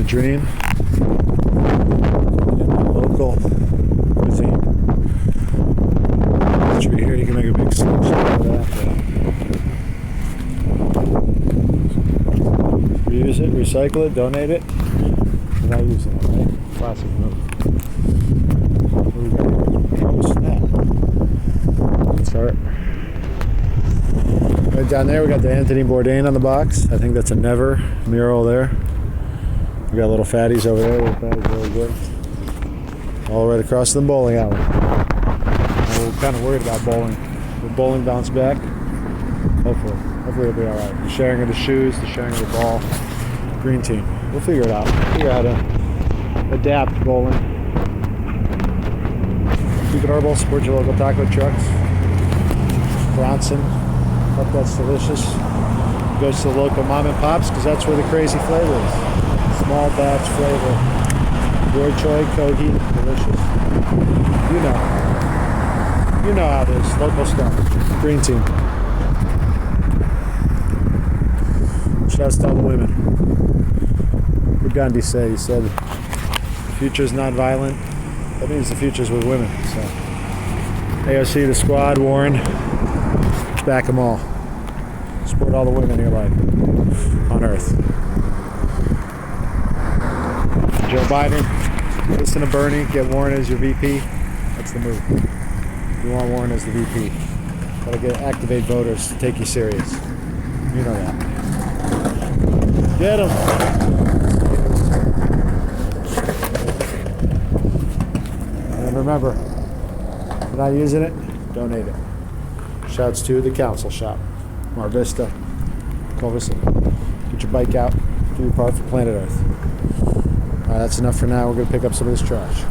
dream. Local cuisine. Tree here, you can make a big slingshot out of that. Reuse it, recycle it, donate it. We're not using it, right? Classic move. What do we got here? Oh, snap. Let's start. Right down there, we got the Anthony Bourdain on the box. I think that's a Never mural there. We got little fatties over there. Little fatties really good. All right across the bowling alley. We're kind of worried about bowling. Will bowling bounce back? Hopefully. Hopefully it'll be alright. The sharing of the shoes, the sharing of the ball. Green team. We'll figure it out. Figure out how to adapt bowling. Keep it herbal. Support your local taco trucks. Bronson. Hope that's delicious. Goes to the local mom and pops because that's where the crazy flavor is. Small batch flavor. Roy Choi, Kogi. Delicious. You know. You know how it is. Local stuff. Green team. Shouts to all the women. What did Gandhi say? He said, the future is not violent. That means the future is with women. So, AOC, the squad, Warren, back them all. Support all the women in your life on earth. Joe Biden, listen to Bernie, get Warren as your VP. That's the move. You want Warren as the VP. Gotta activate voters to take you serious. You know that. Get him! And remember, if you're not using it, donate it. Shouts to the council shop. Mar Vista. Culver City. Get your bike out. Do your part for planet Earth. Alright, that's enough for now. We're going to pick up some of this trash.